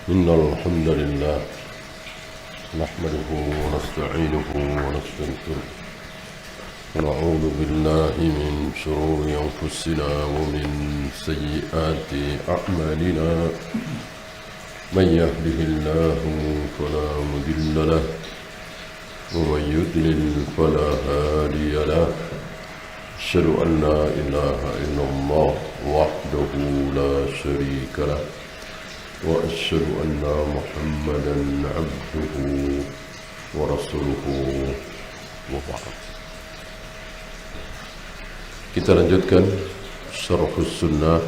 إن الحمد لله نحمده ونستعينه ونستغفره ونعوذ بالله من شرور أنفسنا ومن سيئات أعمالنا من يهده الله فلا مضل له ومن يضلل فلا هادي له أشهد أن لا إله إلا الله وحده لا شريك له وأشهد أن محمدا عبده ورسوله وبعد. Kita lanjutkan Syarhus Sunnah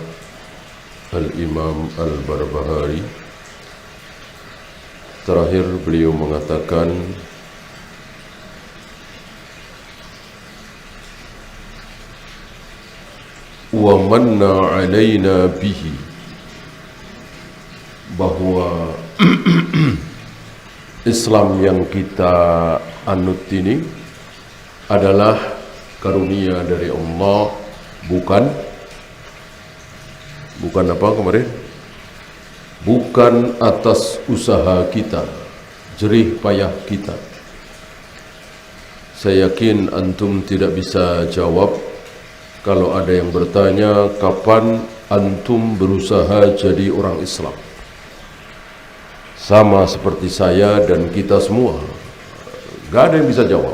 Al-Imam Al-Barbahari. Terakhir beliau mengatakan wa manna alaina bihi, bahwa Islam yang kita anut ini adalah karunia dari Allah, bukan apa kemarin? Bukan atas usaha kita, jerih payah kita. Saya yakin antum tidak bisa jawab kalau ada yang bertanya kapan antum berusaha jadi orang Islam. Sama seperti saya dan kita semua, gak ada yang bisa jawab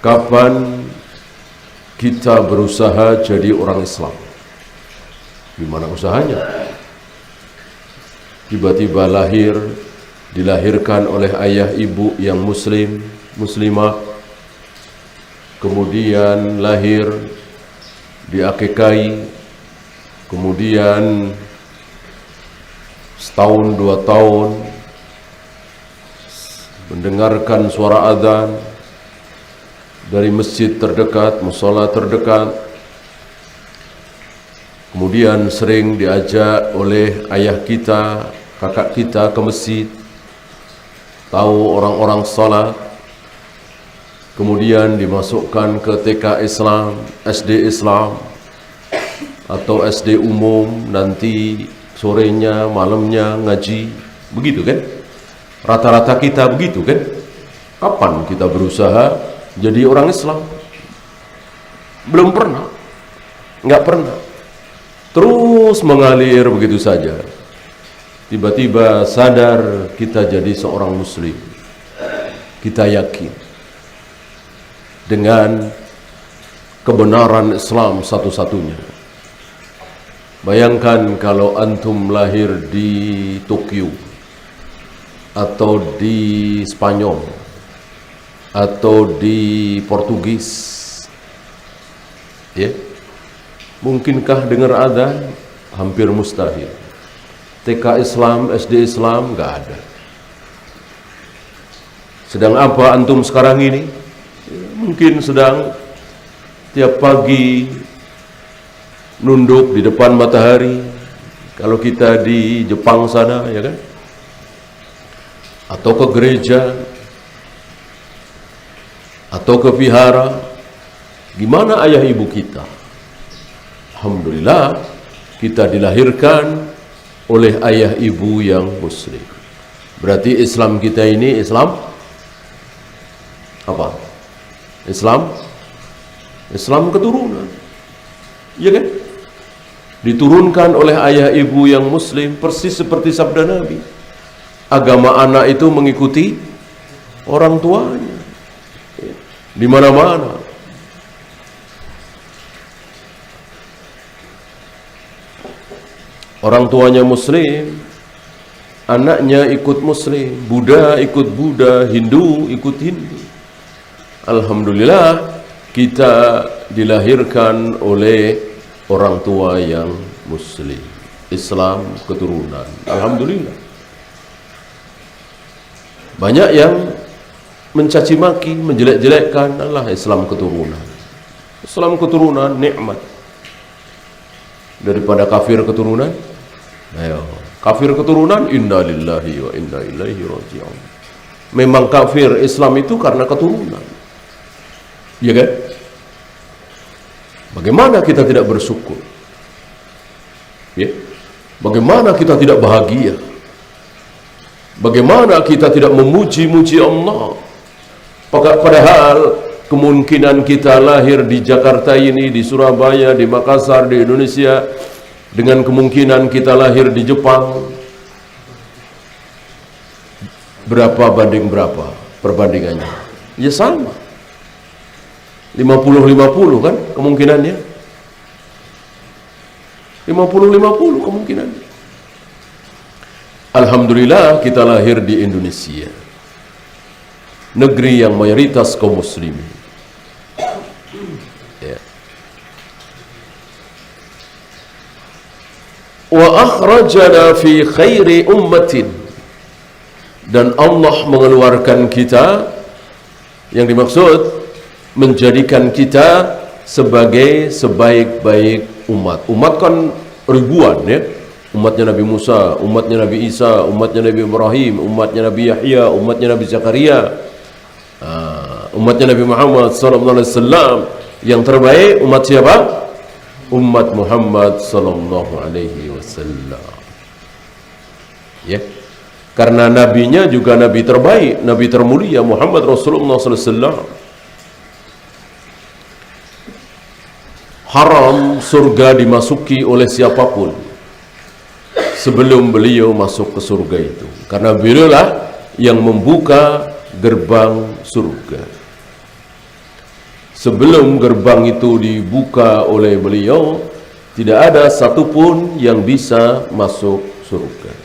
kapan kita berusaha jadi orang Islam. Gimana usahanya? Tiba-tiba dilahirkan oleh ayah ibu yang muslimah, kemudian lahir, diakikai, kemudian setahun 2 tahun mendengarkan suara azan dari masjid terdekat, mushola terdekat, kemudian sering diajak oleh ayah kita, kakak kita ke masjid, tahu orang-orang salat, kemudian dimasukkan ke TK Islam, SD Islam atau SD umum, nanti sorenya, malamnya ngaji, begitu kan? Rata-rata kita begitu kan? Kapan kita berusaha jadi orang Islam? Belum pernah, nggak pernah. Terus mengalir begitu saja. Tiba-tiba sadar kita jadi seorang Muslim. Kita yakin dengan kebenaran Islam satu-satunya. Bayangkan kalau antum lahir di Tokyo atau di Spanyol atau di Portugis, ya, mungkinkah dengar adzan? Hampir mustahil. TK Islam, SD Islam, nggak ada. Sedang apa antum sekarang ini? Mungkin sedang tiap pagi nunduk di depan matahari, kalau kita di Jepang sana, ya kan? Atau ke gereja, atau ke vihara. Gimana ayah ibu kita? Alhamdulillah, kita dilahirkan oleh ayah ibu yang muslim. Berarti Islam kita ini Islam apa? Islam keturunan, ya kan? Diturunkan oleh ayah ibu yang muslim, persis seperti sabda Nabi. Agama anak itu mengikuti orang tuanya, di mana-mana. Orang tuanya muslim, anaknya ikut muslim. Buddha ikut Buddha, Hindu ikut Hindu. Alhamdulillah, kita dilahirkan oleh orang tua yang muslim, Islam keturunan. Alhamdulillah. Banyak yang mencaci maki, menjelek-jelekkan, Allah Islam keturunan. Islam keturunan nikmat daripada kafir keturunan. Ayo, kafir keturunan, inna lillahi wa inna ilaihi raji'un. Memang kafir Islam itu karena keturunan, ya kan? Bagaimana kita tidak bersyukur? Ya? Bagaimana kita tidak bahagia Bagaimana kita tidak memuji-muji Allah? Padahal kemungkinan kita lahir di Jakarta ini, di Surabaya, di Makassar, di Indonesia, dengan kemungkinan kita lahir di Jepang, berapa banding berapa perbandingannya? Ya sama, 50-50 kan kemungkinannya, 50-50 kemungkinannya. Alhamdulillah kita lahir di Indonesia, negeri yang mayoritas kaum muslimin. Ya. Wa akhrajana fi khairi ummatin, dan Allah mengeluarkan kita, yang dimaksud menjadikan kita sebagai sebaik-baik umat. Umat kan ribuan ya. Umatnya Nabi Musa, umatnya Nabi Isa, umatnya Nabi Ibrahim, umatnya Nabi Yahya, umatnya Nabi Zakaria, umatnya Nabi Muhammad SAW. Yang terbaik umat siapa? Umat Muhammad SAW. Ya, karena nabinya juga nabi terbaik, nabi termulia Muhammad Rasulullah SAW. Haram surga dimasuki oleh siapapun sebelum beliau masuk ke surga itu, karena beliaulah yang membuka gerbang surga. Sebelum gerbang itu dibuka oleh beliau, tidak ada satupun yang bisa masuk surga.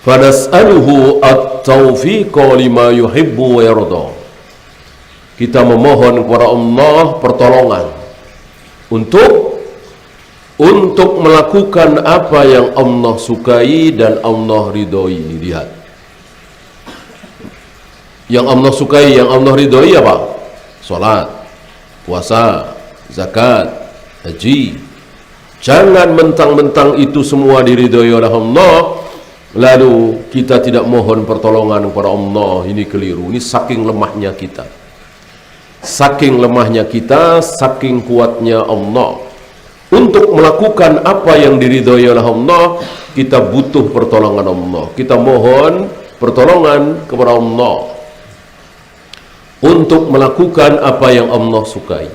Fanas'aluhu at-taufiqa lima yuhibbu wa yarda. Kita memohon kepada Allah pertolongan untuk melakukan apa yang Allah sukai dan Allah ridhoi. Lihat, yang Allah sukai, yang Allah ridhoi apa? Salat, puasa, zakat, haji. Jangan mentang-mentang itu semua diridhoi oleh Allah, lalu kita tidak mohon pertolongan kepada Allah. Ini keliru. Ini saking lemahnya kita, saking lemahnya kita, saking kuatnya Allah. Untuk melakukan apa yang diridhoi oleh Allah, kita butuh pertolongan Allah. Kita mohon pertolongan kepada Allah untuk melakukan apa yang Allah sukai.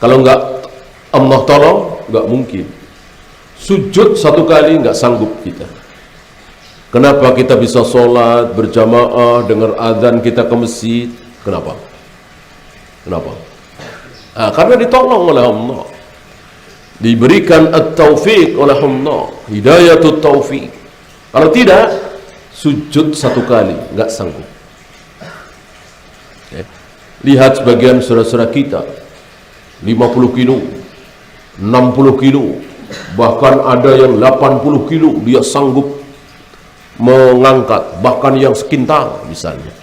Kalau enggak Allah tolong, enggak mungkin. Sujud satu kali enggak sanggup kita. Kenapa kita bisa sholat berjamaah, dengar azan kita ke masjid? Kenapa? Kenapa? Karena ditolong oleh Allah, diberikan at-taufiq oleh Allah, hidayatut taufiq. Kalau tidak, sujud satu kali nggak sanggup. Lihat sebagian saudara-saudara kita, 50 kilo, 60 kilo, bahkan ada yang 80 kilo dia sanggup mengangkat, bahkan yang sekintal misalnya.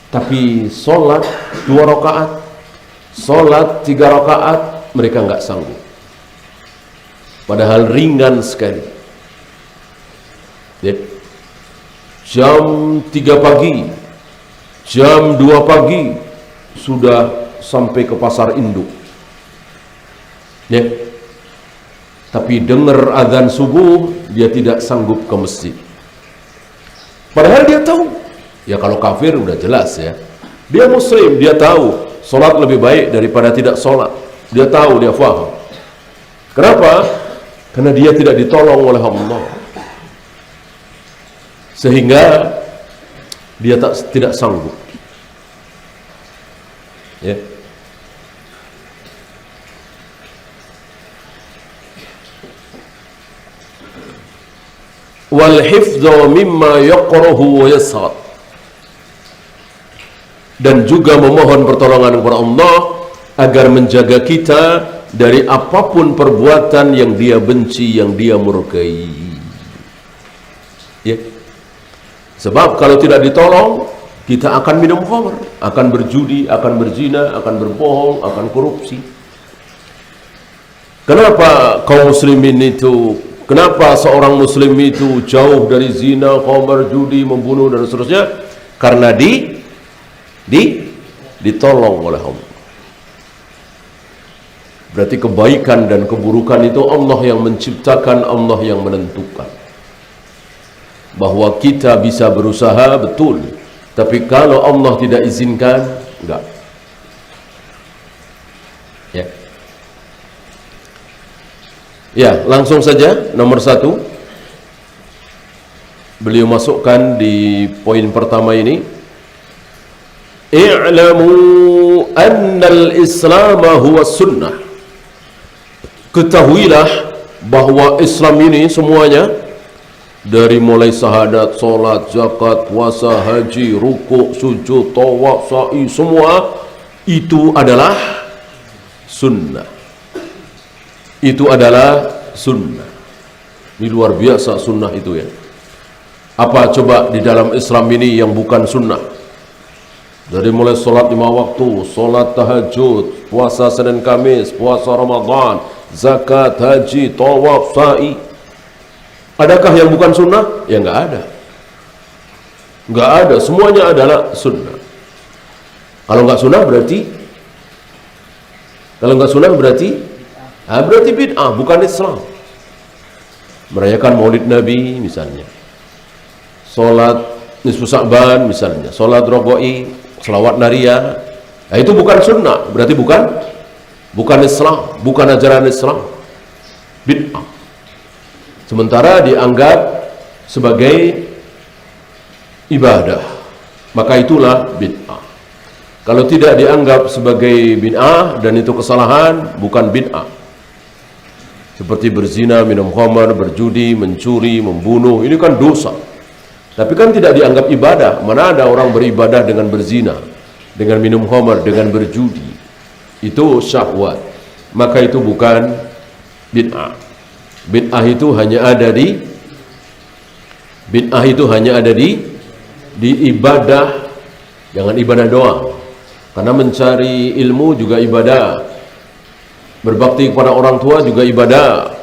Tapi sholat 2 rakaat, sholat 3 rakaat, mereka nggak sanggup. Padahal ringan sekali. Jam 3 pagi, jam 2 pagi sudah sampai ke pasar induk. Tapi dengar azan subuh, dia tidak sanggup ke masjid. Padahal dia tahu, ya kalau kafir udah jelas ya. Dia muslim, dia tahu sholat lebih baik daripada tidak sholat. Dia tahu, dia faham. Kenapa? Karena dia tidak ditolong oleh Allah, sehingga dia tidak sanggup. Ya. Wal hifdhu mimma yaqrahu wa yasad, dan juga memohon pertolongan kepada Allah agar menjaga kita dari apapun perbuatan yang dia benci, yang dia murkai. Ya. Sebab kalau tidak ditolong, kita akan minum khamr, akan berjudi, akan berzina, akan berbohong, akan korupsi. Kenapa kaum muslimin itu Kenapa seorang muslim itu jauh dari zina, khamar, judi, membunuh dan seterusnya? Karena ditolong oleh Allah. Berarti kebaikan dan keburukan itu Allah yang menciptakan, Allah yang menentukan. Bahwa kita bisa berusaha, betul. Tapi kalau Allah tidak izinkan, enggak. Ya. Ya, langsung saja nomor 1. Beliau masukkan di poin pertama ini. I'lamu annal Islam huwa sunnah. Ketahuilah bahwa Islam ini semuanya, dari mulai syahadat, solat, zakat, puasa, haji, rukuk, sujud, tawaf, sa'i, semua itu adalah sunnah. Itu adalah sunnah. Ini luar biasa sunnah itu ya. Apa coba di dalam Islam ini yang bukan sunnah? Dari mulai solat 5 waktu, solat tahajud, puasa Senin Kamis, puasa Ramadan, zakat, haji, tawaf, sa'i. Adakah yang bukan sunnah? Ya enggak ada. Enggak ada, semuanya adalah sunnah. Kalau enggak sunnah berarti berarti bid'ah, bukan Islam. Merayakan Maulid Nabi misalnya, salat nisfu Sa'ban misalnya, salat Rogo'i, selawat Nariyah, itu bukan sunnah, berarti bukan Islam, bukan ajaran Islam, bid'ah. Sementara dianggap sebagai ibadah, maka itulah bid'ah. Kalau tidak dianggap sebagai bid'ah dan itu kesalahan, bukan bid'ah. Seperti berzina, minum khamar, berjudi, mencuri, membunuh, ini kan dosa. Tapi kan tidak dianggap ibadah. Mana ada orang beribadah dengan berzina, dengan minum khamar, dengan berjudi. Itu syahwat. Maka itu bukan bid'ah. Bid'ah itu hanya ada di ibadah. Jangan ibadah doang. Karena mencari ilmu juga ibadah. Berbakti kepada orang tua juga ibadah.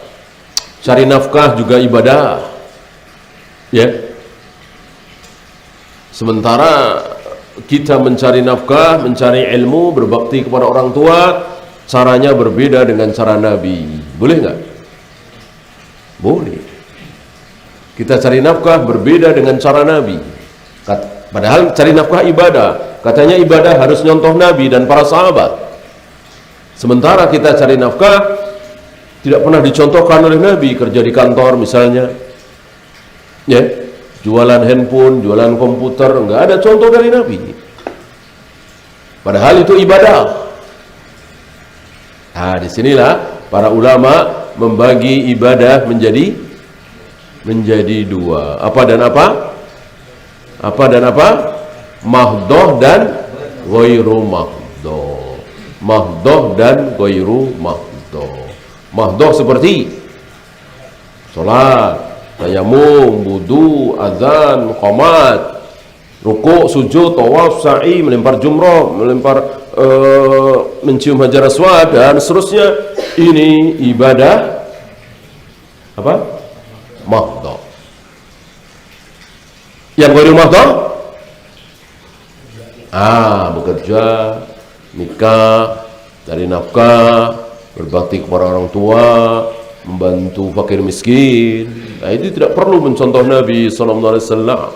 Cari nafkah juga ibadah. Ya. Sementara kita mencari nafkah, mencari ilmu, berbakti kepada orang tua, caranya berbeda dengan cara Nabi. Boleh nggak? Boleh. Kita cari nafkah berbeda dengan cara Nabi. Padahal cari nafkah ibadah. Katanya ibadah harus nyontoh Nabi dan para sahabat. Sementara kita cari nafkah tidak pernah dicontohkan oleh Nabi. Kerja di kantor misalnya, ya, jualan handphone, jualan komputer, nggak ada contoh dari Nabi. Padahal itu ibadah. Nah, disinilah para ulama membagi ibadah menjadi 2. Apa dan apa? Mahdoh dan ghairu mahdoh. Mahdoh dan ghairu mahdoh. Mahdoh seperti salat, tayamum, wudu, azan, qomat, rukuk, sujud, tawaf, sa'i, melempar jumrah, mencium hajar aswad dan seterusnya. Ini ibadah apa? Mahdoh. Yang ghairu mahdoh? Bekerja, nikah, cari nafkah, berbakti kepada orang tua, membantu fakir miskin. Nah, itu tidak perlu mencontoh Nabi SAW.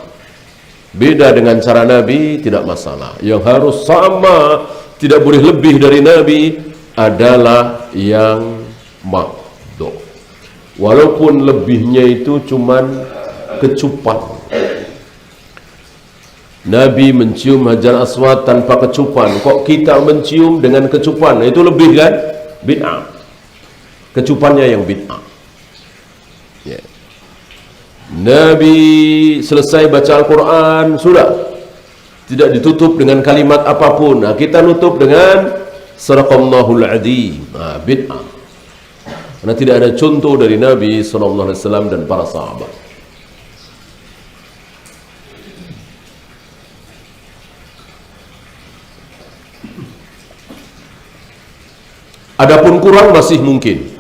Beda dengan cara Nabi, tidak masalah. Yang harus sama, tidak boleh lebih dari Nabi, adalah yang mahdoh. Walaupun lebihnya itu cuman kecupan. Nabi mencium hajar aswad tanpa kecupan. Kok kita mencium dengan kecupan? Itu lebih kan? Bid'ah. Kecupannya yang bid'ah. Yeah. Nabi selesai baca Al-Quran, sudah. Tidak ditutup dengan kalimat apapun. Nah, kita nutup dengan Sadaqallahul Adzim. Bid'ah. Karena tidak ada contoh dari Nabi SAW dan para sahabat. Adapun kurang masih mungkin.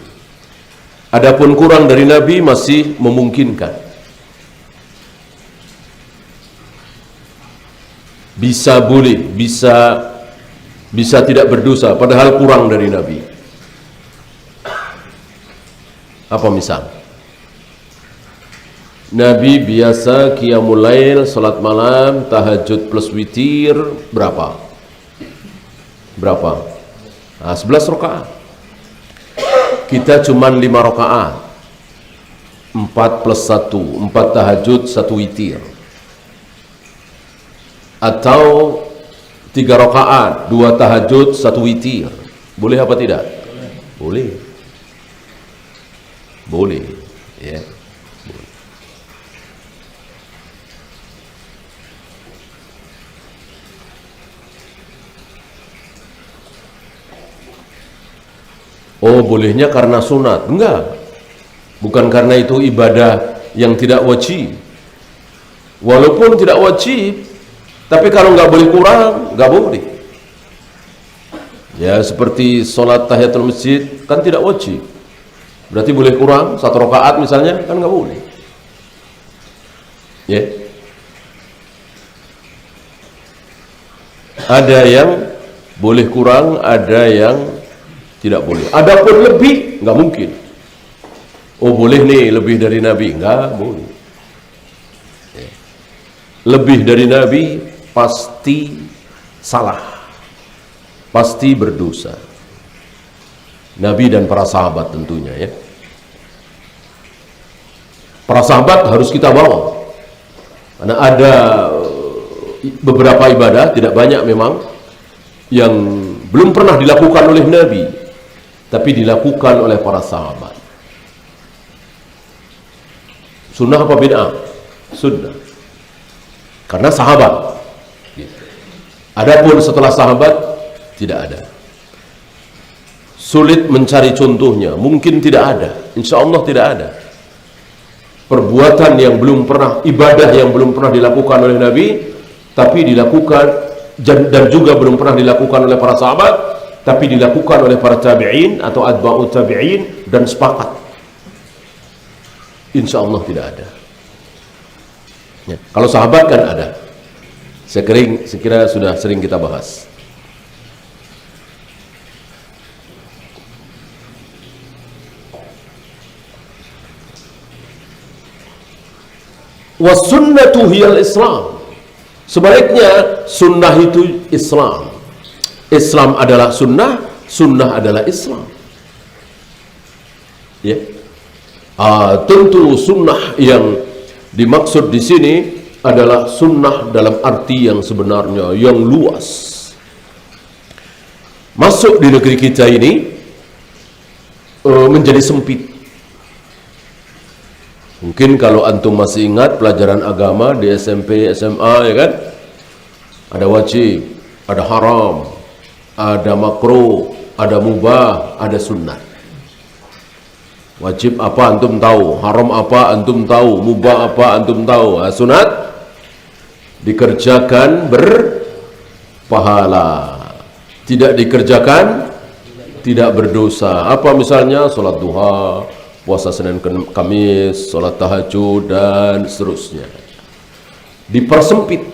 Adapun kurang dari Nabi masih memungkinkan. Bisa boleh, bisa tidak berdosa padahal kurang dari Nabi. Apa misal? Nabi biasa qiyamul lail, salat malam, tahajud plus witir berapa? Nah, 11 rakaat. Kita cuman 5 rakaat. 4 plus 1, 4 tahajud, 1 witir. Atau 3 rakaat, 2 tahajud, 1 witir. Boleh apa tidak? Boleh. Boleh, ya. Boleh. Oh, bolehnya karena sunat? Enggak. Bukan karena itu ibadah yang tidak wajib. Walaupun tidak wajib, tapi kalau nggak boleh kurang, nggak boleh. Ya, seperti sholat tahiyatul masjid kan tidak wajib. Berarti boleh kurang 1 rakaat misalnya, kan nggak boleh. Ya. Ada yang boleh kurang, ada yang tidak boleh. Adapun lebih, nggak mungkin. Oh, boleh nih lebih dari Nabi, nggak boleh. Ya. Lebih dari Nabi pasti salah, pasti berdosa. Nabi dan para sahabat tentunya, ya. Para sahabat harus kita bawa, karena ada beberapa ibadah, tidak banyak memang, yang belum pernah dilakukan oleh Nabi, tapi dilakukan oleh para sahabat. Sunnah apa bid'ah? Sunnah, karena sahabat. Adapun setelah sahabat tidak ada. Sulit mencari contohnya, mungkin tidak ada, insya Allah tidak ada. Perbuatan yang belum pernah, ibadah yang belum pernah dilakukan oleh Nabi, tapi dilakukan, dan juga belum pernah dilakukan oleh para sahabat, tapi dilakukan oleh para tabi'in atau atba'ut tabi'in dan sepakat. Insya Allah tidak ada. Ya. Kalau sahabat kan ada. Saya kira sudah sering kita bahas. Wasunnatu hiyal Islam. Sebaliknya sunnah itu Islam. Islam adalah sunnah, sunnah adalah Islam. Ya. Tentu sunnah yang dimaksud di sini adalah sunnah dalam arti yang sebenarnya, yang luas. Masuk di negeri kita ini menjadi sempit. Mungkin kalau antum masih ingat pelajaran agama di SMP, SMA, ya kan? Ada wajib, ada haram, ada makruh, ada mubah, ada sunnah. Wajib apa antum tahu, haram apa antum tahu, mubah apa antum tahu. Sunat dikerjakan berpahala, tidak dikerjakan tidak berdosa. Apa misalnya? Salat duha, puasa Senin Kamis, salat tahajud, dan seterusnya. Dipersempit.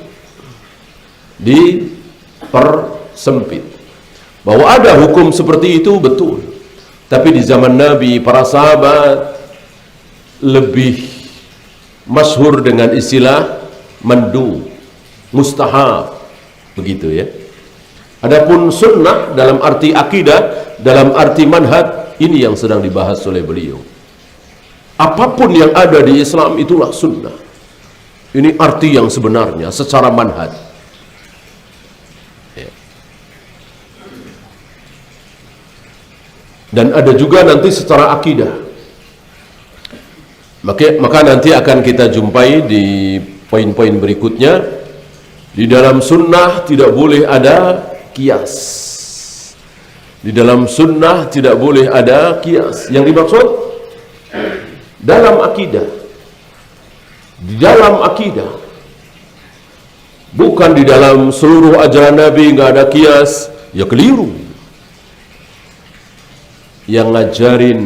Bahwa ada hukum seperti itu, betul. Tapi di zaman Nabi, para sahabat lebih masyhur dengan istilah mandu, mustahab, begitu ya. Adapun sunnah dalam arti akidah, dalam arti manhaj, ini yang sedang dibahas oleh beliau. Apapun yang ada di Islam itulah sunnah. Ini arti yang sebenarnya secara manhaj. Ya. Dan ada juga nanti secara akidah. Maka nanti akan kita jumpai di poin-poin berikutnya. Di dalam sunnah tidak boleh ada kias. Di dalam sunnah tidak boleh ada kias. Yang dimaksud dalam akidah. Di dalam akidah. Bukan di dalam seluruh ajaran Nabi nggak ada kias, ya keliru. Yang ngajarin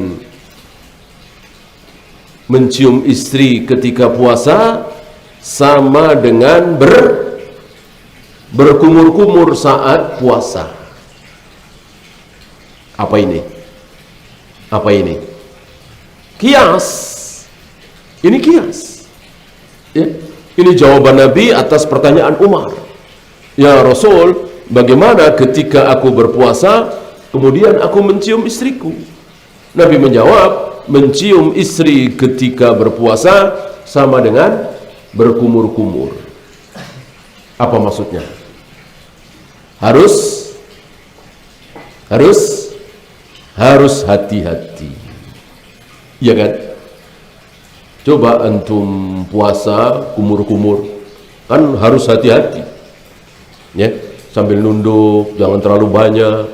mencium istri ketika puasa sama dengan berkumur-kumur saat puasa. Apa ini? Apa ini? Kias. Ini kias. Ya. Ini jawaban Nabi atas pertanyaan Umar. Ya Rasul, bagaimana ketika aku berpuasa, kemudian aku mencium istriku? Nabi menjawab, mencium istri ketika berpuasa sama dengan berkumur-kumur. Apa maksudnya? Harus hati-hati. Iya kan? Coba antum puasa kumur-kumur, kan harus hati-hati. Ya, sambil nunduk, jangan terlalu banyak.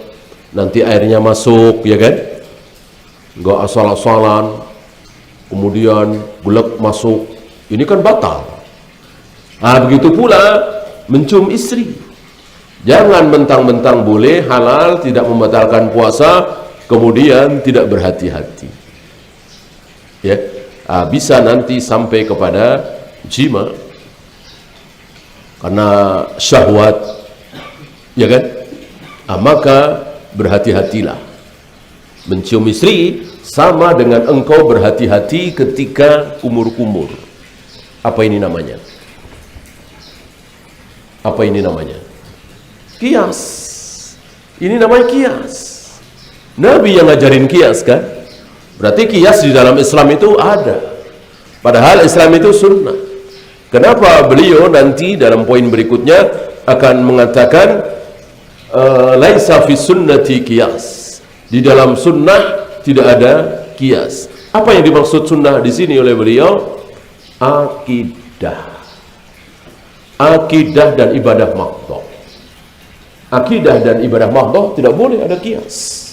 Nanti airnya masuk, ya kan? Enggak asal-asalan. Kemudian gulak masuk. Ini kan batal. Nah, begitu pula mencium istri. Jangan mentang-mentang boleh, halal, tidak membatalkan puasa, kemudian tidak berhati-hati. Ya, bisa nanti sampai kepada jima karena syahwat, ya kan? Maka berhati-hatilah. Mencium istri sama dengan engkau berhati-hati ketika kumur-kumur. Apa ini namanya? Apa ini namanya? Kias. Ini namanya kias. Nabi yang ngajarin kias kan? Berarti kias di dalam Islam itu ada. Padahal Islam itu sunnah. Kenapa beliau nanti dalam poin berikutnya akan mengatakan laisa fi sunnati kias. Di dalam sunnah tidak ada kias. Apa yang dimaksud sunnah di sini oleh beliau? Akidah. Akidah dan ibadah mahdhah. Akidah dan ibadah mahdhah tidak boleh ada kias.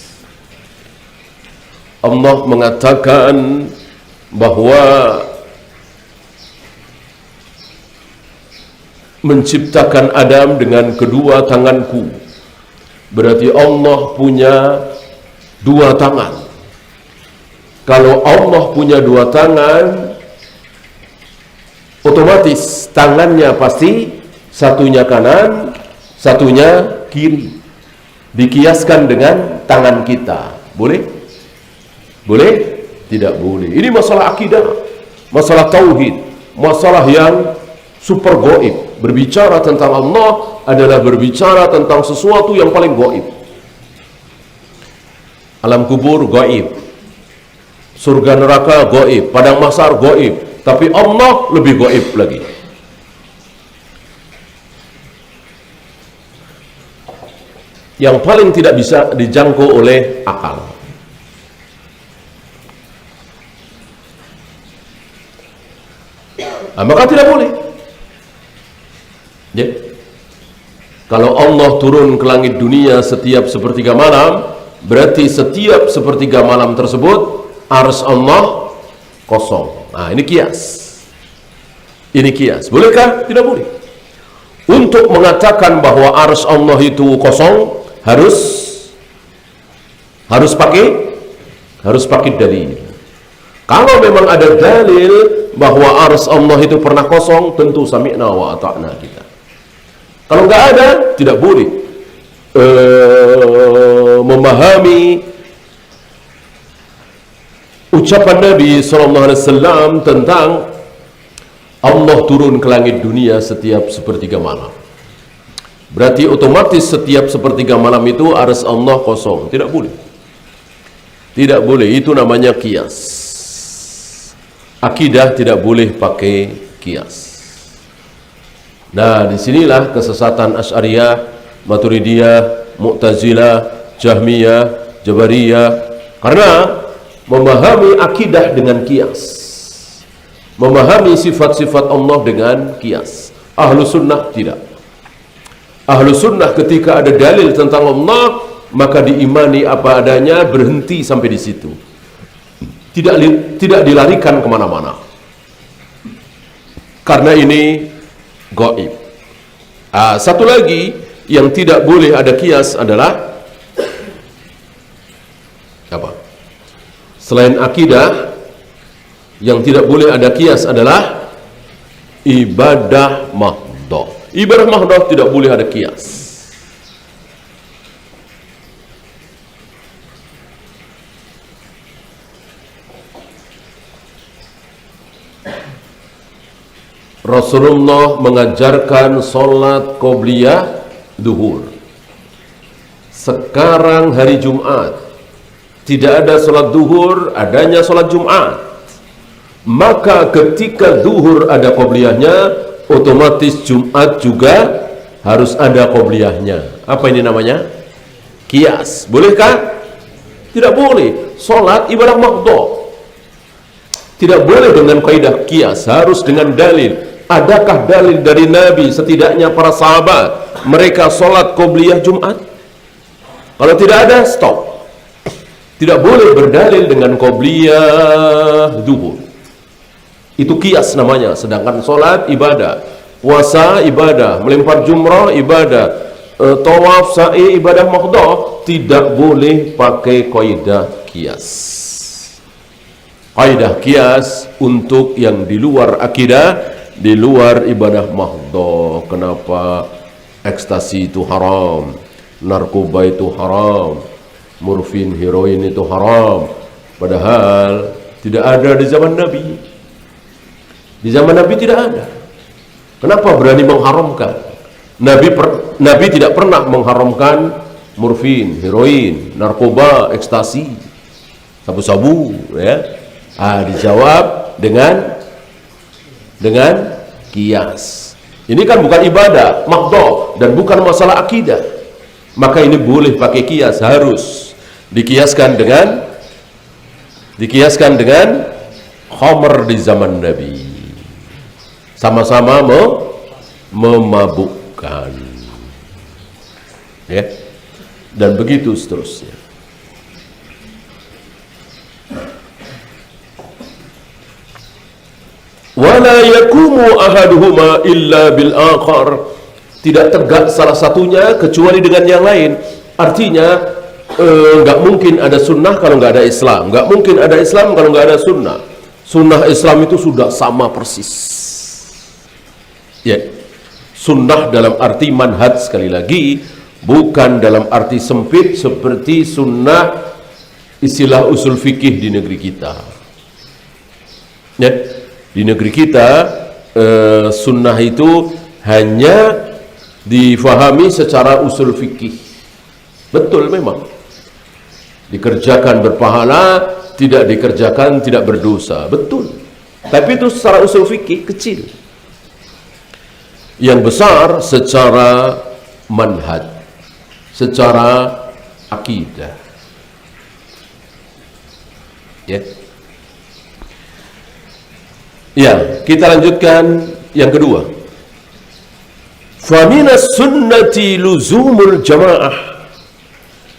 Allah mengatakan bahwa menciptakan Adam dengan kedua tanganku. Berarti Allah punya dua tangan. Kalau Allah punya dua tangan, otomatis tangannya pasti satunya kanan, satunya kiri. Dikiaskan dengan tangan kita. Boleh? Boleh? Tidak boleh. Ini masalah akidah, masalah tauhid, masalah yang super gaib. Berbicara tentang Allah adalah berbicara tentang sesuatu yang paling gaib. Alam kubur gaib, surga neraka gaib, padang mahsyar gaib, tapi Allah lebih gaib lagi. Yang paling tidak bisa dijangkau oleh akal. Maka tidak boleh. Ya. Kalau Allah turun ke langit dunia setiap sepertiga malam, berarti setiap sepertiga malam tersebut arsy Allah kosong. Nah, ini kias. Ini kias. Bolehkah? Tidak boleh. Untuk mengatakan bahwa arsy Allah itu kosong harus pakai dalil. Kalau memang ada dalil bahwa arsy Allah itu pernah kosong, tentu sami'na wa ata'na kita. Kalau nggak ada, tidak boleh memahami ucapan Nabi SAW tentang Allah turun ke langit dunia setiap sepertiga malam. Berarti otomatis setiap sepertiga malam itu arsy Allah kosong. Tidak boleh. Tidak boleh. Itu namanya kias. Akidah tidak boleh pakai kias. Nah, disinilah kesesatan Asy'ariyah, Maturidiyah, Mu'tazilah, Jahmiyah, Jabariyah. Karena memahami akidah dengan kias, memahami sifat-sifat Allah dengan kias. Ahlu sunnah tidak. Ahlu sunnah ketika ada dalil tentang Allah, maka diimani apa adanya, berhenti sampai di situ. Tidak dilarikan kemana-mana. Karena ini gaib. Satu lagi yang tidak boleh ada kias adalah apa? Selain akidah, Yang tidak boleh ada kias adalah ibadah mahdhah. Ibadah mahdhah tidak boleh ada kias. Rasulullah mengajarkan solat qobliyah duhur. Sekarang hari Jumat, tidak ada solat duhur, adanya solat Jumat. Maka ketika duhur ada qobliyahnya, otomatis Jumat juga harus ada qobliyahnya. Apa ini namanya? Kias. Bolehkah? Tidak boleh. Solat ibadah mahdhah. Tidak boleh dengan kaidah kias, harus dengan dalil. Adakah dalil dari Nabi, setidaknya para sahabat, mereka sholat qobliyah Jumat? Kalau tidak ada, stop. Tidak boleh berdalil dengan qobliyah duhur. Itu kias namanya. Sedangkan sholat ibadah, puasa ibadah, melempar jumrah ibadah, tawaf sa'i ibadah mahdhah, tidak boleh pakai kaidah kias. Kaidah kias untuk yang di luar akidah, di luar ibadah mahdhah. Kenapa ekstasi itu haram, narkoba itu haram, morfin, heroin itu haram, padahal tidak ada di zaman Nabi. Di zaman Nabi tidak ada. Kenapa berani mengharamkan? Nabi tidak pernah mengharamkan morfin, heroin, narkoba, ekstasi, sabu-sabu, ya. Dijawab dengan kias. Ini kan bukan ibadah mahdhah dan bukan masalah akidah. Maka ini boleh pakai kias, harus dikiaskan dengan khamr di zaman Nabi. Sama-sama memabukkan. Ya. Dan begitu seterusnya. Wala yakumu ahaduhuma illa bil akhar. Tidak tegak salah satunya kecuali dengan yang lain. Artinya nggak mungkin ada sunnah kalau nggak ada Islam, nggak mungkin ada Islam kalau nggak ada sunnah. Sunnah Islam itu sudah sama persis. Ya, sunnah dalam arti manhaj, sekali lagi, bukan dalam arti sempit seperti sunnah istilah usul fikih di negeri kita. Ya. Di negeri kita sunnah itu hanya difahami secara usul fikih. Betul memang. Dikerjakan berpahala, tidak dikerjakan tidak berdosa. Betul. Tapi itu secara usul fikih kecil. Yang besar secara manhaj, secara akidah. Ya. Ya, kita lanjutkan yang kedua. Faminas sunnati luzumul jamaah.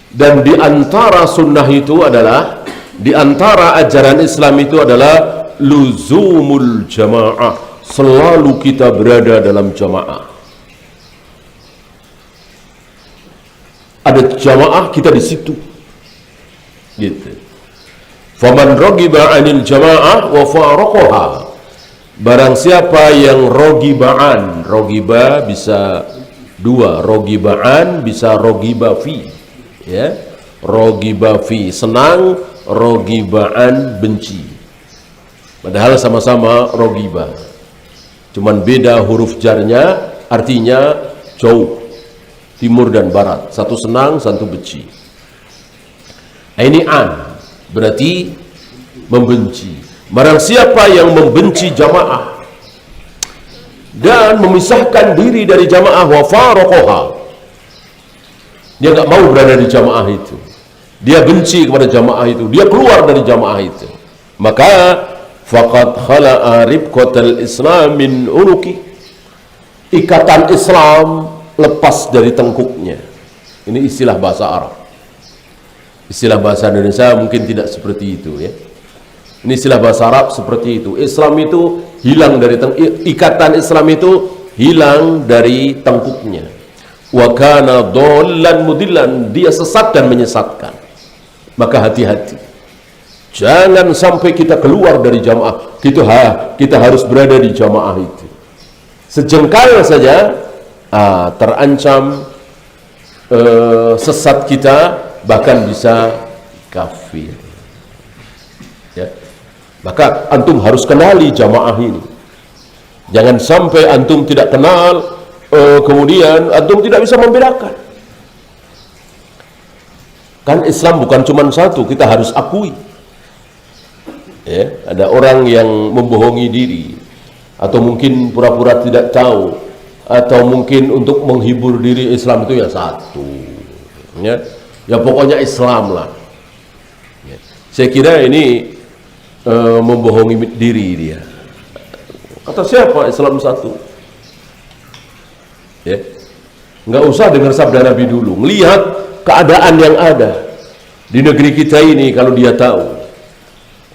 Dan di antara sunnah itu adalah, di antara ajaran Islam itu adalah luzumul jamaah. Selalu kita berada dalam jamaah. Ada jamaah, kita di situ. Gitu. Faman raghiba 'anil jamaah wa faraqaha. Barang siapa yang rogibaan, rogiba bisa dua, rogibaan bisa rogiba fi, ya, rogiba fi senang, rogibaan benci. Padahal sama-sama rogiba, cuman beda huruf jarnya, artinya jauh, timur dan barat, satu senang, satu benci. Ini an, berarti membenci. Barang siapa yang membenci jamaah dan memisahkan diri dari jamaah, wa faraqaha, dia nggak mau berada di jamaah itu, dia benci kepada jamaah itu, dia keluar dari jamaah itu, maka faqad khala'a ribqatal Islam min unuki, ikatan Islam lepas dari tengkuknya. Ini istilah bahasa Arab. Istilah bahasa Indonesia mungkin tidak seperti itu, ya. Ini istilah bahasa Arab seperti itu. Islam itu hilang dari ikatan Islam itu hilang dari tengkuknya. Wa kana dhallan mudillan, dia sesat dan menyesatkan. Maka hati-hati. Jangan sampai kita keluar dari jamaah. Kita harus berada di jamaah itu. Sejengkal saja terancam sesat kita, bahkan bisa kafir. Ya. Maka antum harus kenali jamaah ini. Jangan sampai antum tidak kenal, kemudian antum tidak bisa membedakan. Kan Islam bukan cuma satu, kita harus akui. Ya, ada orang yang membohongi diri, atau mungkin pura-pura tidak tahu, atau mungkin untuk menghibur diri. Islam itu ya satu, ya pokoknya Islam lah. Ya. Saya kira ini membohongi diri dia. Kata siapa Islam satu? Ya, nggak usah dengar sabda Nabi dulu, melihat keadaan yang ada di negeri kita ini. Kalau dia tahu,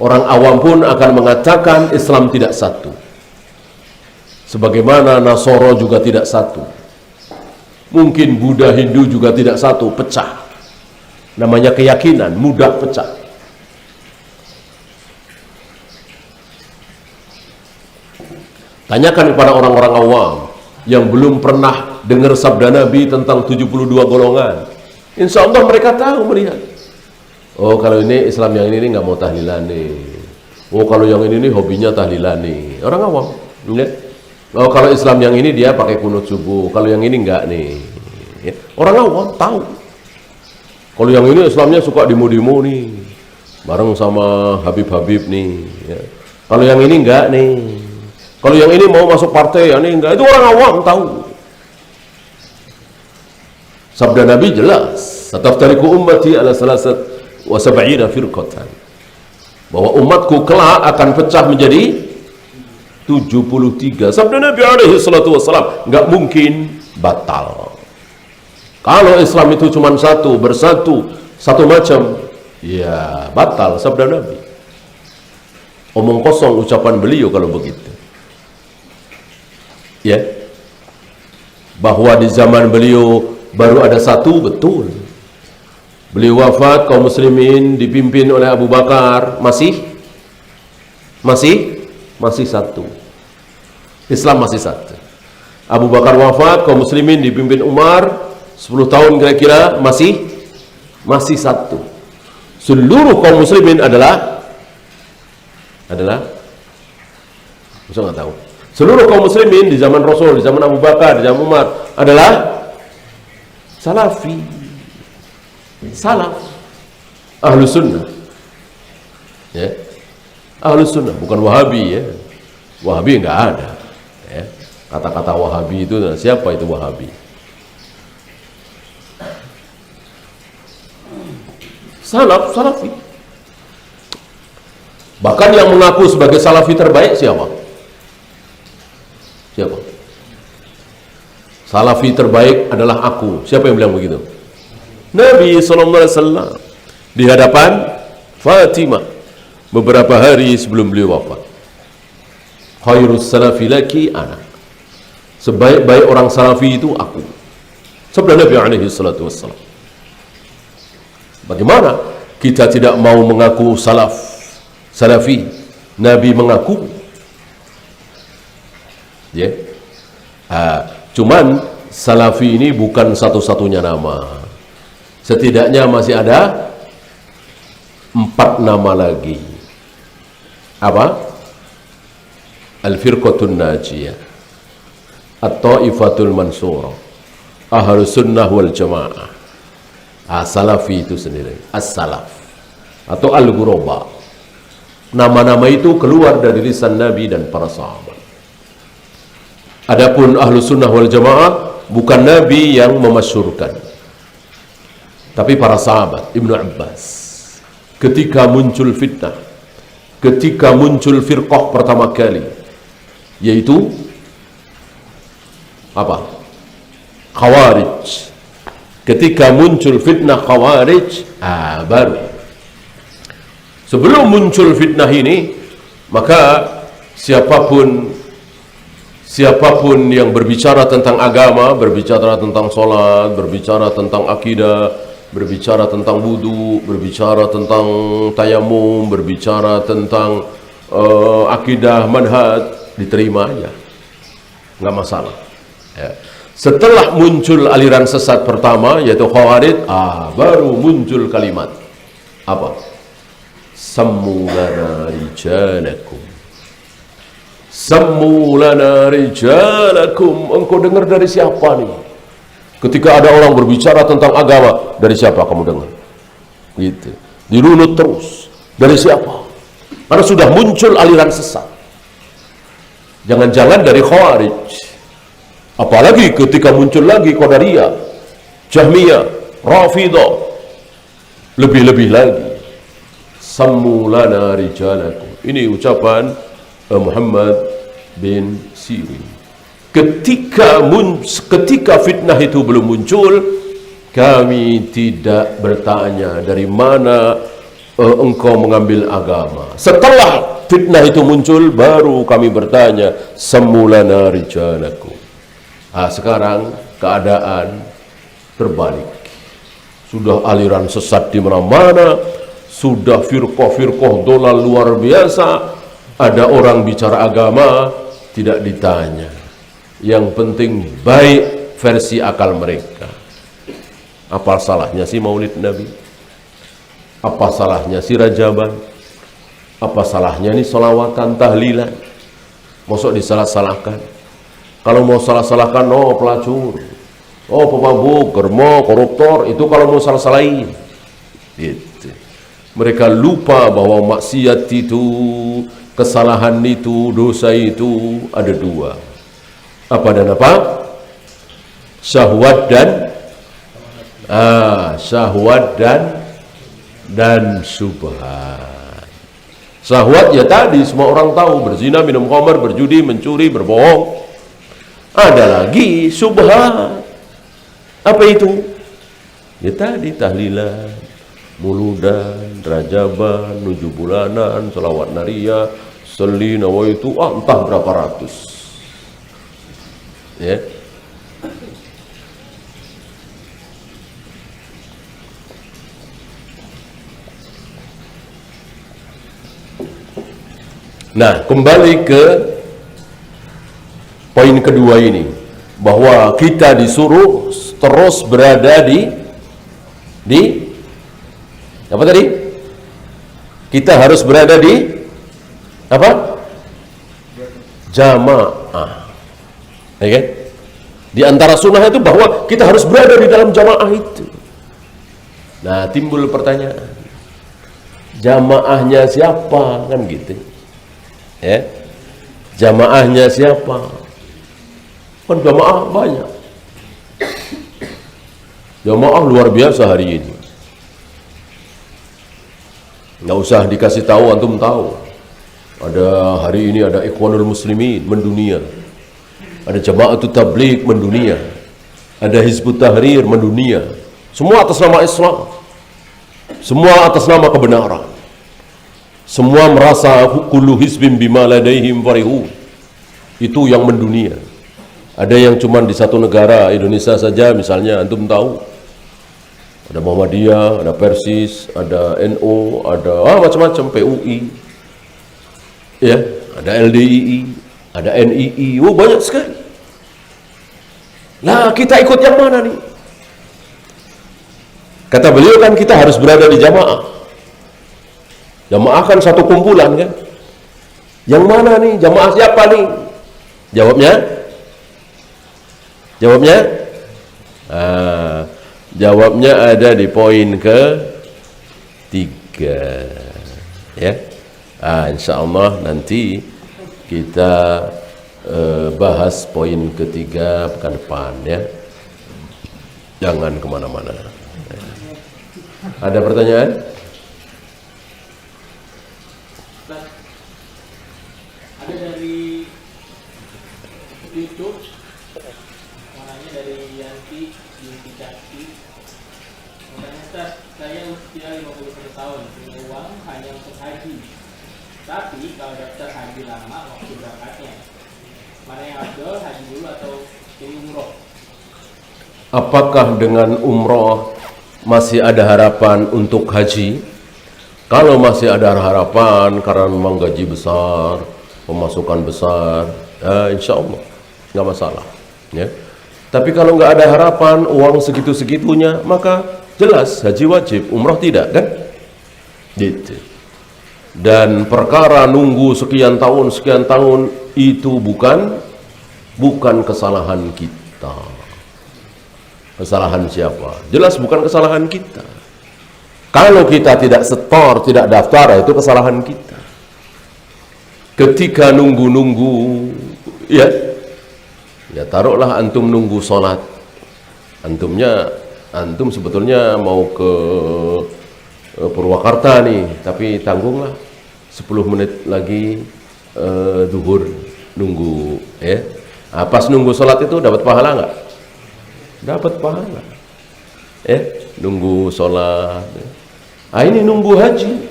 orang awam pun akan mengatakan Islam tidak satu. Sebagaimana Nasoro juga tidak satu. Mungkin Buddha, Hindu juga tidak satu, pecah. Namanya keyakinan, mudah pecah. Tanyakan kepada orang-orang awam yang belum pernah dengar sabda Nabi tentang 72 golongan. Insya Allah mereka tahu, melihat. Oh, kalau ini Islam yang ini nggak mau tahlilan nih. Oh, kalau yang ini nih hobinya tahlilan nih. Orang awam. Ya. Oh, kalau Islam yang ini dia pakai kunut subuh. Kalau yang ini enggak nih. Ya. Orang awam tahu. Kalau yang ini Islamnya suka demo-demo nih, bareng sama Habib-Habib nih. Ya. Kalau yang ini enggak nih. Kalau yang ini mau masuk partai, yang ini enggak. Itu orang awam tahu. Sabda Nabi jelas, "Sataftariqu ummati ala salasat wa sab'ina firqatan." Bahwa umatku kelak akan pecah menjadi 73. Sabda Nabi alaihi salatu wassalam, enggak mungkin batal. Kalau Islam itu cuma satu, bersatu, satu macam, ya batal sabda Nabi. Omong kosong ucapan beliau kalau begitu. Ya, bahwa di zaman beliau baru ada satu, betul. Beliau wafat, kaum muslimin dipimpin oleh Abu Bakar, masih satu. Islam masih satu. Abu Bakar wafat, kaum muslimin dipimpin Umar 10 tahun kira-kira, masih satu. Seluruh kaum muslimin adalah saya nggak tahu. Seluruh kaum muslimin di zaman Rasul, di zaman Abu Bakar, di zaman Umar adalah salafi, salaf, ahlu sunnah. Ya, ahlu sunnah, bukan Wahabi ya. Wahabi nggak ada. Ya. Kata-kata Wahabi itu, siapa itu Wahabi? Salaf, salafi. Bahkan yang mengaku sebagai salafi terbaik siapa? Siapa? Salafi terbaik adalah aku. Siapa yang bilang begitu? Nabi SAW di hadapan Fatimah beberapa hari sebelum beliau wafat. Khairus salafi laki ana. Sebaik-baik orang salafi itu aku. Sabda Nabi alaihi salatu wassalam. Bagaimana kita tidak mau mengaku salafi? Nabi mengaku. Ya. Cuman salafi ini bukan satu-satunya nama. Setidaknya masih ada 4 nama lagi. Apa? Al-Firqatun Najiyah, At-Ta'ifatul Mansurah, Ahlus Sunnah wal Jamaah. Salafi itu sendiri, As-Salaf atau Al-Ghuraba. Nama-nama itu keluar dari lisan Nabi dan para sahabat. Adapun Ahlus Sunnah wal Jamaah bukan Nabi yang memasyurkan, tapi para sahabat. Ibnu Abbas, ketika muncul fitnah, ketika muncul firqah pertama kali, yaitu apa? Khawarij. Ketika muncul fitnah Khawarij, baru. Sebelum muncul fitnah ini, maka siapapun yang berbicara tentang agama, berbicara tentang sholat, berbicara tentang akidah, berbicara tentang wudu, berbicara tentang tayamum, berbicara tentang akidah, manhaj, diterima aja, nggak masalah. Ya. Setelah muncul aliran sesat pertama yaitu Khawarij, baru muncul kalimat apa? Sammu lana rijalakum. Sammu lana rijalakum. Engkau dengar dari siapa nih? Ketika ada orang berbicara tentang agama, dari siapa kamu dengar? Gitu. Dirunut terus. Dari siapa? Karena sudah muncul aliran sesat. Jangan-jangan dari Khawarij. Apalagi ketika muncul lagi Qadariyah, Jahmiyah, Rafidah, lebih-lebih lagi. Sammu lana rijalakum. Ini ucapan Muhammad bin Sirin. Ketika fitnah itu belum muncul, kami tidak bertanya dari mana engkau mengambil agama. Setelah fitnah itu muncul, baru kami bertanya, sammu lana rijalakum. Sekarang keadaan terbalik. Sudah aliran sesat di mana-mana, sudah firqah-firqah dolal luar biasa. Ada orang bicara agama tidak ditanya. Yang penting baik versi akal mereka. Apa salahnya sih Maulid Nabi? Apa salahnya sih Rajaban? Apa salahnya nih sholawatan, tahlilan? Mosok disalah-salahkan? Kalau mau salah-salahkan, pelacur, pemabuk, germo, koruptor, itu kalau mau salah-salahin. Gitu. Mereka lupa bahwa maksiat itu, kesalahan itu, dosa itu ada dua. Apa dan apa? Syahwat dan syahwat dan syubhat. Syahwat ya tadi semua orang tahu, berzina, minum khamar, berjudi, mencuri, berbohong. Ada lagi syubhat. Apa itu? Ya tadi tahlilan, muludan, rajaban, 7 bulanan, selawat nariyah, seli, nawaitu, entah berapa ratus. Ya. Nah, kembali ke poin kedua ini, bahwa kita disuruh terus berada di apa tadi? Kita harus berada di apa? Jamaah. Ya kan? Di antara sunnah itu bahwa kita harus berada di dalam jamaah itu. Nah, timbul pertanyaan, jamaahnya siapa? Kan gitu. Ya. Jamaahnya siapa? Kan jamaah banyak. Jamaah luar biasa hari ini. Nggak usah dikasih tahu, antum tahu. Ada hari ini ada Ikhwanul Muslimin mendunia. Ada Jama'atut Tabligh mendunia. Ada Hizbut Tahrir mendunia. Semua atas nama Islam. Semua atas nama kebenaran. Semua merasa kullu hizbin bima ladaihim farihun. Itu yang mendunia. Ada yang cuma di satu negara, Indonesia saja misalnya, antum tahu. Ada Muhammadiyah, ada Persis, ada NU, ada macam-macam, PUI. Ya, ada LDII, ada NII, banyak sekali. Nah, kita ikut yang mana nih? Kata beliau kan kita harus berada di jamaah. Jamaah kan satu kumpulan kan? Yang mana nih? Jamaah siapa nih? Jawabnya ada di poin ke-3 ya. Insyaallah nanti kita bahas poin ke-3 pekan depan ya. Jangan kemana-mana. Ada pertanyaan? Ada dari YouTube, namanya dari Yanti Cakti. Makanya Ustaz, saya usia 51 tahun, punya uang hanya untuk haji. Tapi kalau daftar haji lama, waktu berangkatnya, mana yang afdol, haji dulu atau ini umroh? Apakah dengan umroh masih ada harapan untuk haji? Kalau masih ada harapan karena memang gaji besar, pemasukan besar, ya insya Allah nggak masalah. Ya. Tapi kalau nggak ada harapan, uang segitu-segitunya, maka jelas haji wajib, umrah tidak, kan? Gitu. Dan perkara nunggu sekian tahun itu bukan kesalahan kita. Kesalahan siapa? Jelas bukan kesalahan kita. Kalau kita tidak setor, tidak daftar, itu kesalahan kita. Ketika nunggu-nunggu, ya taruhlah antum nunggu sholat. Antum sebetulnya mau ke Purwakarta nih, tapi tanggunglah 10 menit lagi duhur nunggu, ya. Pas nunggu sholat itu dapat pahala nggak? Dapat pahala, nunggu sholat. Ini nunggu haji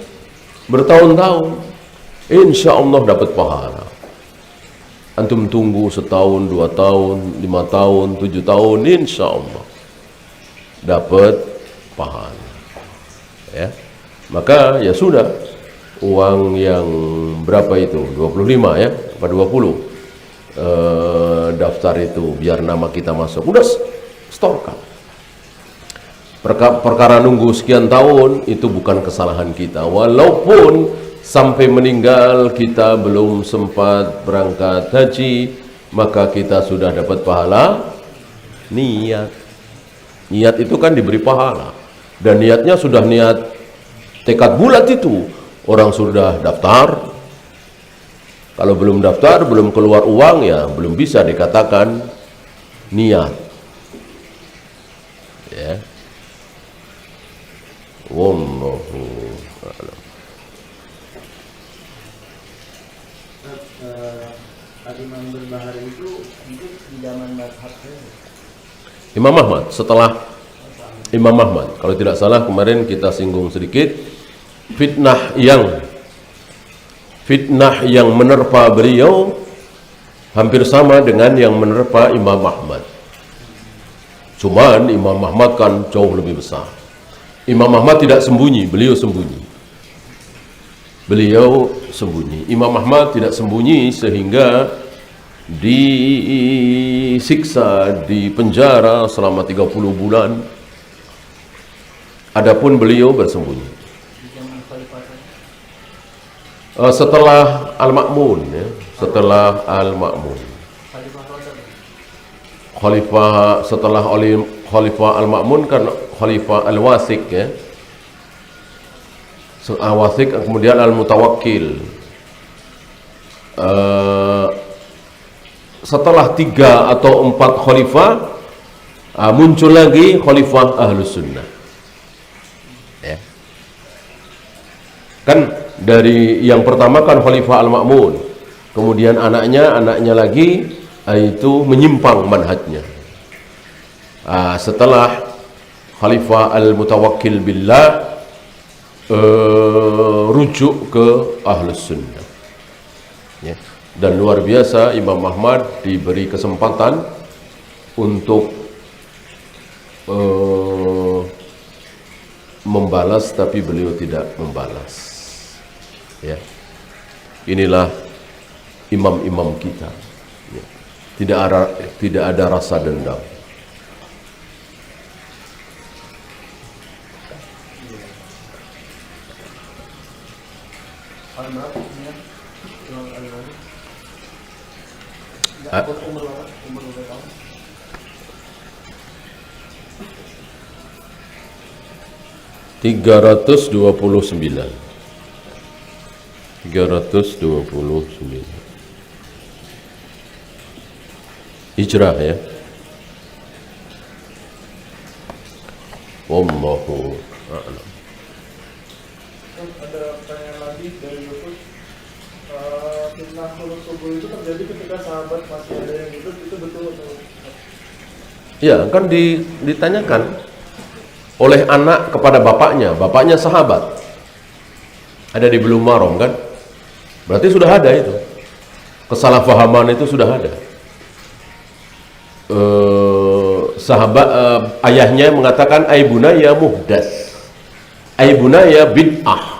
bertahun-tahun, insya Allah dapat pahala. Antum tunggu setahun, 2 tahun, 5 tahun, 7 tahun, insya Allah dapat pahala. Ya, maka ya sudah, uang yang berapa itu? 25 ya, apa 20? Daftar itu biar nama kita masuk. Udah setorkan. Perkara nunggu sekian tahun itu bukan kesalahan kita. Walaupun sampai meninggal kita belum sempat berangkat haji, maka kita sudah dapat pahala niat. Niat itu kan diberi pahala. Dan niatnya sudah niat tekad bulat itu. Orang sudah daftar. Kalau belum daftar, belum keluar uang, ya belum bisa dikatakan niat. Ya. Wallahu a'lam. Imam berbahari itu di zaman mazhab Imam Ahmad, setelah Imam Ahmad, kalau tidak salah kemarin kita singgung sedikit, fitnah yang menerpa beliau hampir sama dengan yang menerpa Imam Ahmad. Cuman Imam Ahmad kan jauh lebih besar. Imam Ahmad tidak sembunyi, beliau sembunyi. Beliau sembunyi. Imam Ahmad tidak sembunyi sehingga disiksa, di penjara selama 30 bulan. Adapun beliau bersembunyi. Setelah Al-Ma'mun, ya, setelah Al-Ma'mun. Khalifah setelah Khalifah Al-Ma'mun kan Khalifah Al-Wathiq, ya. Al-Wathiq kemudian Al-Mutawakkil. Setelah 3 atau 4 khalifah muncul lagi Khalifah Ahlus Sunnah, ya. Kan dari yang pertama kan Khalifah Al-Ma'mun, kemudian anaknya lagi itu menyimpang manhajnya. Setelah Khalifah Al-Mutawakkil Billah rujuk ke Ahlus Sunnah, ya. Dan luar biasa Imam Ahmad diberi kesempatan untuk membalas, tapi beliau tidak membalas, ya. Inilah imam-imam kita, ya. Tidak ada rasa dendam. umur berapa tahun? $329. Hijrah, ya. Wallahu a'lam. Ada pertanyaan lagi dari YouTube. Fitnah sholat subuh itu terjadi ketika sahabat masih ada yang hidup, itu betul atau? Ya, kan ditanyakan oleh anak kepada bapaknya sahabat. Ada di Bulughul Maram, kan? Berarti sudah ada itu. ayahnya mengatakan ai bunayya muhdas, ai bunayya bid'ah.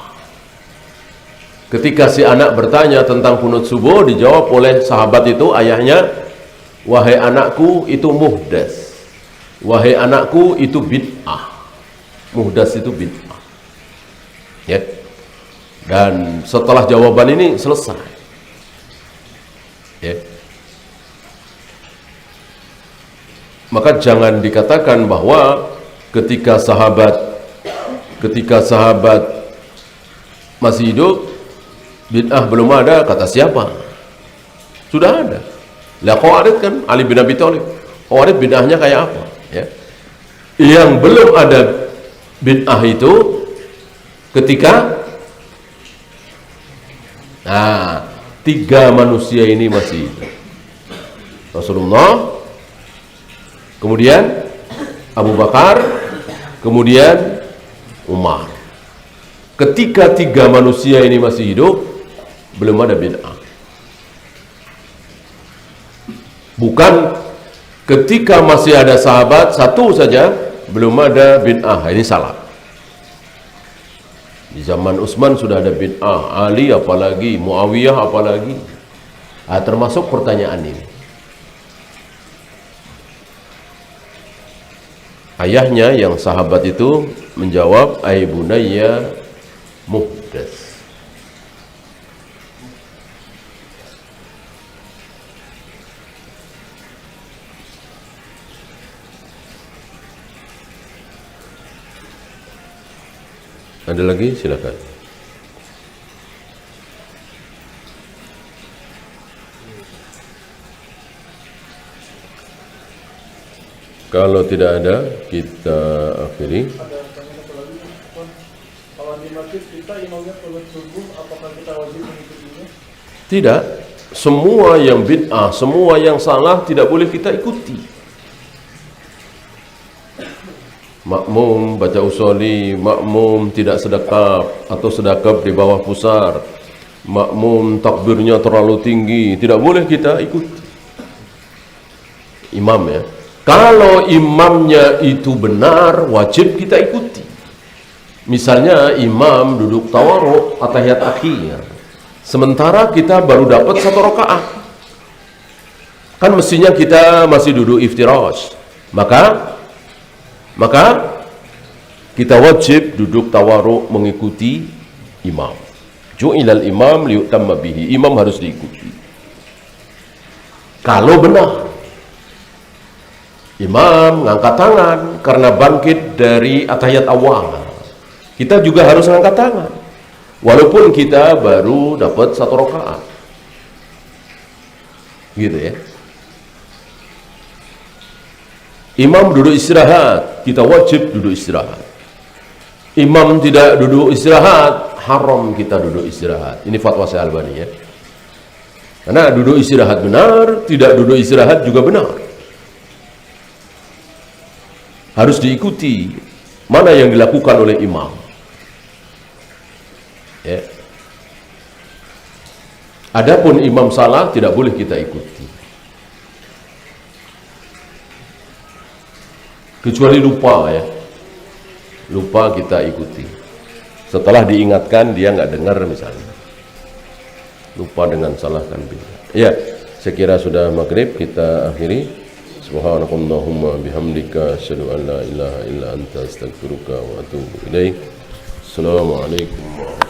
Ketika si anak bertanya tentang kunut subuh, dijawab oleh sahabat itu, ayahnya, wahai anakku itu muhdas, wahai anakku itu bid'ah. Muhdas itu bid'ah, ya. Dan setelah jawaban ini selesai, ya. Maka jangan dikatakan bahwa ketika sahabat masih hidup, bid'ah belum ada. Kata siapa? Sudah ada. Lah Khawarij kan, Ali bin Abi Thalib, Khawarij bid'ahnya kayak apa, ya? Yang belum ada bid'ah itu ketika tiga manusia ini masih hidup. Rasulullah, kemudian Abu Bakar, kemudian Umar. Ketika tiga manusia ini masih hidup, belum ada bid'ah. Bukan ketika masih ada sahabat satu saja, belum ada bid'ah. Ini salah. Di zaman Utsman sudah ada bid'ah, Ali apalagi, Muawiyah apalagi. Termasuk pertanyaan ini. Ayahnya yang sahabat itu menjawab, ai bunayya muhdas. Ada lagi? Silakan. Kalau tidak ada, kita akhiri. Ada pertanyaan apa lagi? Kalau di masjid kita imamnya sholat subuh, apakah kita wajib mengikutinya? Tidak. Semua yang bid'ah, semua yang salah tidak boleh kita ikuti. Makmum baca usolli, makmum tidak sedekap atau sedekap di bawah pusar, makmum takbirnya terlalu tinggi, tidak boleh kita ikuti. Imam, ya. Kalau imamnya itu benar, wajib kita ikuti. Misalnya imam duduk tawarruk atahiyat akhir, sementara kita baru dapat 1 rakaat, kan mestinya kita masih duduk iftirash. Maka kita wajib duduk tawarruk mengikuti imam. Ju'ilal imam liyutamma bihi. Imam harus diikuti. Kalau benar imam ngangkat tangan karena bangkit dari atahiyat awal, kita juga harus ngangkat tangan walaupun kita baru dapat 1 rakaat. Gitu, ya. Imam duduk istirahat, kita wajib duduk istirahat. Imam tidak duduk istirahat, haram kita duduk istirahat. Ini fatwa Syekh Albani, ya. Karena duduk istirahat benar, tidak duduk istirahat juga benar. Harus diikuti mana yang dilakukan oleh imam, ya. Adapun imam salah tidak boleh kita ikuti. Kecuali lupa, ya. Lupa kita ikuti. Setelah diingatkan dia nggak dengar misalnya. Lupa dengan salah kan beda. Ya, saya kira sudah maghrib, kita akhiri. Subhanakallahumma bihamdika asyhadu an la ilaha illa anta astaghfiruka wa atubu ilaik. Assalamualaikum warahmatullahi wabarakatuh.